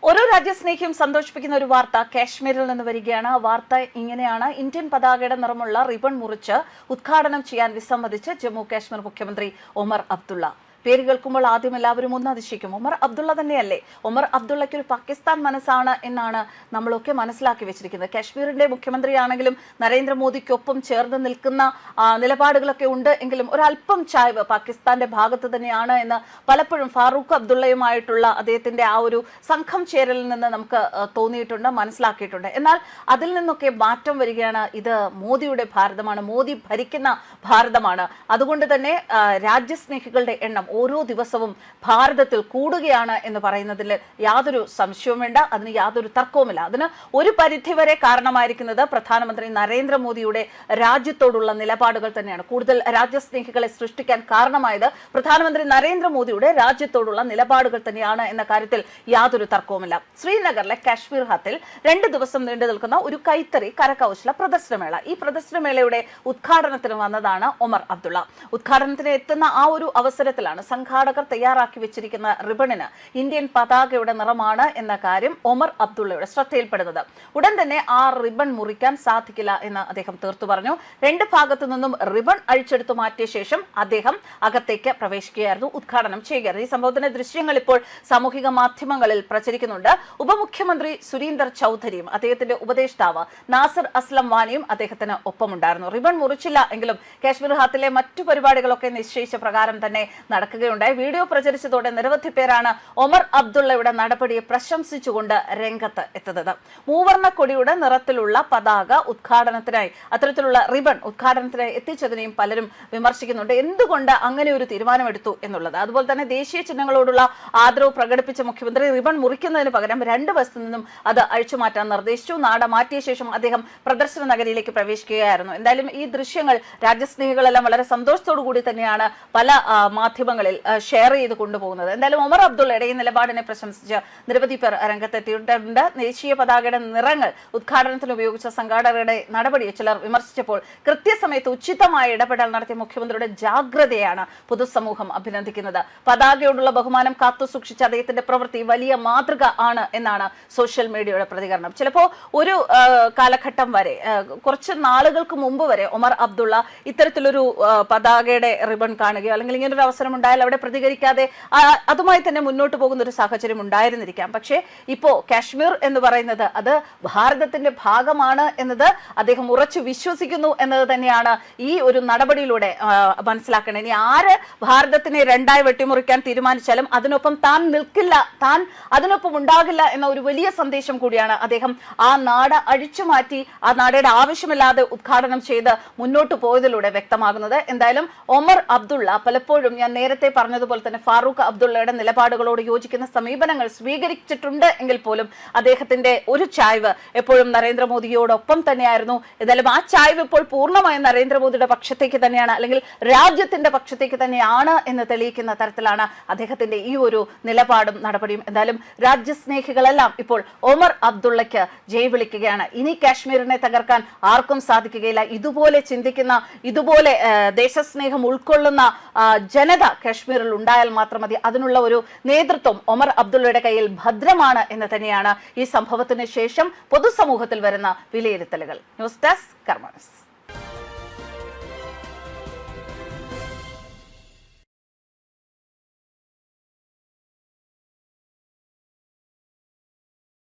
ഓരോ രാജ്യസ്നേഹിയും സന്തോഷിപ്പിക്കുന്ന ഒരു വാർത്ത കാശ്മീരിൽ നിന്ന് വരികയാണ്. വാർത്ത ഇങ്ങനെയാണ്: ഇന്ത്യൻ പതാകയുടെ നിറമുള്ള റിബൺ മുറിച്ച് ഉദ്ഘാടനം ചെയ്യാൻ വിസമ്മതിച്ച് ജമ്മു കാശ്മീർ മുഖ്യമന്ത്രി ഒമർ അബ്ദുള്ള. പേര് കേൾക്കുമ്പോൾ ആദ്യം എല്ലാവരും ഒന്ന് അതിശയിക്കും. ഒമർ അബ്ദുള്ള തന്നെയല്ലേ? ഒമർ അബ്ദുള്ളയ്ക്ക് ഒരു പാകിസ്ഥാൻ മനസ്സാണ് എന്നാണ് നമ്മളൊക്കെ മനസ്സിലാക്കി വെച്ചിരിക്കുന്നത്. കാശ്മീരിന്റെ മുഖ്യമന്ത്രിയാണെങ്കിലും നരേന്ദ്രമോദിക്കൊപ്പം ചേർന്ന് നിൽക്കുന്ന നിലപാടുകളൊക്കെ ഉണ്ട് എങ്കിലും ഒരല്പം ചായ്വ് പാകിസ്ഥാന്റെ ഭാഗത്ത് തന്നെയാണ് എന്ന് പലപ്പോഴും ഫാറൂഖ് അബ്ദുള്ളയുമായിട്ടുള്ള അദ്ദേഹത്തിന്റെ ആ ഒരു സംഘം ചേരലിൽ നിന്ന് നമുക്ക് തോന്നിയിട്ടുണ്ട്, മനസ്സിലാക്കിയിട്ടുണ്ട്. എന്നാൽ അതിൽ നിന്നൊക്കെ മാറ്റം വരികയാണ്. ഇത് മോദിയുടെ ഭാരതമാണ്, മോദി ഭരിക്കുന്ന ഭാരതമാണ്. അതുകൊണ്ട് തന്നെ രാജ്യസ്നേഹികളുടെ എണ്ണം ഓരോ ദിവസവും ഭാരതത്തിൽ കൂടുകയാണ് എന്ന് പറയുന്നതിൽ യാതൊരു സംശയവും വേണ്ട, അതിന് യാതൊരു തർക്കവുമില്ല. അതിന് ഒരു പരിധിവരെ കാരണമായിരിക്കുന്നത് പ്രധാനമന്ത്രി നരേന്ദ്രമോദിയുടെ രാജ്യത്തോടുള്ള നിലപാടുകൾ തന്നെയാണ്. കൂടുതൽ രാജ്യസ്നേഹികളെ സൃഷ്ടിക്കാൻ കാരണമായത് പ്രധാനമന്ത്രി നരേന്ദ്രമോദിയുടെ രാജ്യത്തോടുള്ള നിലപാടുകൾ തന്നെയാണ് എന്ന കാര്യത്തിൽ യാതൊരു തർക്കവുമില്ല. ശ്രീനഗറിലെ കാശ്മീർ ഹത്തിൽ 2 ദിവസം നീണ്ടു നിൽക്കുന്ന ഒരു കൈത്തറി കരകൗശല പ്രദർശനമേള, ഈ പ്രദർശനമേളയുടെ ഉദ്ഘാടനത്തിന് വന്നതാണ് ഒമർ അബ്ദുള്ള. ഉദ്ഘാടനത്തിന് എത്തുന്ന ആ ഒരു അവസരത്തിലാണ് സംഘാടകർ തയ്യാറാക്കി വെച്ചിരിക്കുന്ന റിബണിന് ഇന്ത്യൻ പതാകയുടെ നിറമാണ് എന്ന കാര്യം ഒമർ അബ്ദുള്ളയുടെ ശ്രദ്ധയിൽപ്പെടുന്നത്. ഉടൻ തന്നെ ആ റിബൺ മുറിക്കാൻ സാധിക്കില്ല എന്ന് അദ്ദേഹം തീർത്തു പറഞ്ഞു. 2 ഭാഗത്തു നിന്നും റിബൺ അഴിച്ചെടുത്തു മാറ്റിയ ശേഷം അദ്ദേഹം അകത്തേക്ക് പ്രവേശിക്കുകയായിരുന്നു, ഉദ്ഘാടനം ചെയ്യുകയായിരുന്നു. ഈ സംഭവത്തിന്റെ ദൃശ്യങ്ങൾ ഇപ്പോൾ സാമൂഹിക മാധ്യമങ്ങളിൽ പ്രചരിക്കുന്നുണ്ട്. ഉപമുഖ്യമന്ത്രി സുരീന്ദർ ചൌധരിയും അദ്ദേഹത്തിന്റെ ഉപദേഷ്ടാവ് നാസിർ അസ്ലം വാനിയും അദ്ദേഹത്തിന് ഒപ്പമുണ്ടായിരുന്നു. റിബൺ മുറിച്ചില്ല എങ്കിലും കാശ്മീർ ഹാത്തിലെ മറ്റു പരിപാടികളൊക്കെ നിശ്ചയിച്ച പ്രകാരം തന്നെ നടക്കുകയുണ്ടായി. വീഡിയോ പ്രചരിച്ചതോടെ നിരവധി പേരാണ് ഒമർ അബ്ദുള്ളയുടെ നടപടിയെ പ്രശംസിച്ചുകൊണ്ട് രംഗത്ത് എത്തുന്നത്. മൂവർണ്ണ കൊടിയുടെ നിറത്തിലുള്ള പതാക ഉദ്ഘാടനത്തിനായി, അത്തരത്തിലുള്ള റിബൺ ഉദ്ഘാടനത്തിനായി എത്തിച്ചതിനെയും പലരും വിമർശിക്കുന്നുണ്ട്. എന്തുകൊണ്ട് അങ്ങനെ ഒരു തീരുമാനമെടുത്തു എന്നുള്ളത്. അതുപോലെ തന്നെ ദേശീയ ചിഹ്നങ്ങളോടുള്ള ആദരവ് പ്രകടിപ്പിച്ച മുഖ്യമന്ത്രി റിബൺ മുറിക്കുന്നതിന് പകരം 2 വശത്തു നിന്നും അത് അഴിച്ചുമാറ്റാൻ നിർദ്ദേശിച്ചു. നാട മാറ്റിയ ശേഷം അദ്ദേഹം പ്രദർശന നഗരിയിലേക്ക് പ്രവേശിക്കുകയായിരുന്നു. എന്തായാലും ഈ ദൃശ്യങ്ങൾ രാജ്യസ്നേഹികളെല്ലാം വളരെ സന്തോഷത്തോടു കൂടി തന്നെയാണ് പല മാധ്യമങ്ങളിൽ ഷെയർ ചെയ്ത് കൊണ്ടുപോകുന്നത്. എന്തായാലും ഒമർ അബ്ദുള്ളയുടെ ഈ നിലപാടിനെ പ്രശംസിച്ച് നിരവധി പേർ രംഗത്തെത്തിയിട്ടുണ്ട്. ദേശീയ പതാകയുടെ നിറങ്ങൾ ഉദ്ഘാടനത്തിന് ഉപയോഗിച്ച സംഘാടകരുടെ നടപടിയെ ചിലർ വിമർശിച്ചപ്പോൾ കൃത്യസമയത്ത് ഉചിതമായ ഇടപെടൽ നടത്തിയ മുഖ്യമന്ത്രിയുടെ ജാഗ്രതയാണ് പൊതുസമൂഹം അഭിനന്ദിക്കുന്നത്. പതാകയോടുള്ള ബഹുമാനം കാത്തുസൂക്ഷിച്ച അദ്ദേഹത്തിന്റെ പ്രവൃത്തി വലിയ മാതൃക ആണ് എന്നാണ് സോഷ്യൽ മീഡിയയുടെ പ്രതികരണം. ചിലപ്പോൾ ഒരു കാലഘട്ടം വരെ, കുറച്ച് നാളുകൾക്ക് മുമ്പ് വരെ ഒമർ അബ്ദുള്ള ഇത്തരത്തിലൊരു പതാകയുടെ റിബൺ കാണുകയോ അല്ലെങ്കിൽ ഇങ്ങനൊരു അവസരം ഉണ്ടായാൽ അവിടെ പ്രതികരിക്കാതെ അതുമായി തന്നെ മുന്നോട്ട് പോകുന്ന ഒരു സാഹചര്യം ഉണ്ടായിരുന്നിരിക്കാം. പക്ഷേ ഇപ്പോ കാശ്മീർ എന്ന് പറയുന്നത് അത് ഭാരതത്തിന്റെ ഭാഗമാണ് എന്നത് അദ്ദേഹം ഉറച്ചു വിശ്വസിക്കുന്നു എന്നത് തന്നെയാണ് ഈ ഒരു നടപടിയിലൂടെ മനസ്സിലാക്കേണ്ടത്. ഇനി ആര് ഭാരതത്തിനെ 2ആയി വെട്ടിമുറിക്കാൻ തീരുമാനിച്ചാലും അതിനൊപ്പം താൻ നിൽക്കില്ല, താൻ അതിനൊപ്പം ഉണ്ടാകില്ല എന്ന ഒരു വലിയ സന്ദേശം കൂടിയാണ് അദ്ദേഹം ആ നാട് അഴിച്ചുമാറ്റി ആ നാടയുടെ ആവശ്യമില്ലാതെ ഉദ്ഘാടനം ചെയ്ത് മുന്നോട്ട് പോയതിലൂടെ വ്യക്തമാകുന്നത്. എന്തായാലും ഒമർ അബ്ദുള്ള പലപ്പോഴും ഞാൻ നേരത്തെ പറഞ്ഞതുപോലെ തന്നെ ഫാറൂഖ് അബ്ദുള്ളയുടെ നിലപാടുകളോട് യോജിക്കുന്ന സമീപനങ്ങൾ സ്വീകരിച്ചിട്ടുണ്ട് എങ്കിൽ പോലും അദ്ദേഹത്തിന്റെ ഒരു ചായ്വ് എപ്പോഴും നരേന്ദ്രമോദിയോടൊപ്പം തന്നെയായിരുന്നു. എന്തായാലും ആ ചായ്വ് ഇപ്പോൾ പൂർണ്ണമായും നരേന്ദ്രമോദിയുടെ പക്ഷത്തേക്ക് തന്നെയാണ്, അല്ലെങ്കിൽ രാജ്യത്തിന്റെ പക്ഷത്തേക്ക് തന്നെയാണ് എന്ന് തെളിയിക്കുന്ന തരത്തിലാണ് അദ്ദേഹത്തിന്റെ ഈ ഒരു നിലപാടും നടപടിയും. എന്തായാലും രാജ്യസ്നേഹികളെല്ലാം ഇപ്പോൾ ഒമർ അബ്ദുള്ളയ്ക്ക് ജയ് വിളിക്കുകയാണ്. ഇനി കാശ്മീരിനെ തകർക്കാൻ ആർക്കും സാധിക്കുകയില്ല. ഇതുപോലെ ചിന്തിക്കുന്ന, ഇതുപോലെ ദേശസ്നേഹം ഉൾക്കൊള്ളുന്ന ജനത കാശ്മീരിൽ ഉണ്ടായാൽ മാത്രം മതി. അതിനുള്ള ഒരു നേതൃത്വം ഒമർ അബ്ദുള്ളയുടെ കയ്യിൽ ഭദ്രമാണ് എന്ന് തന്നെയാണ് ഈ സംഭവത്തിന് ശേഷം പൊതുസമൂഹത്തിൽ വരുന്ന വിലയിരുത്തലുകൾ. ന്യൂസ് ഡെസ്ക് കർമ്മ ന്യൂസ്.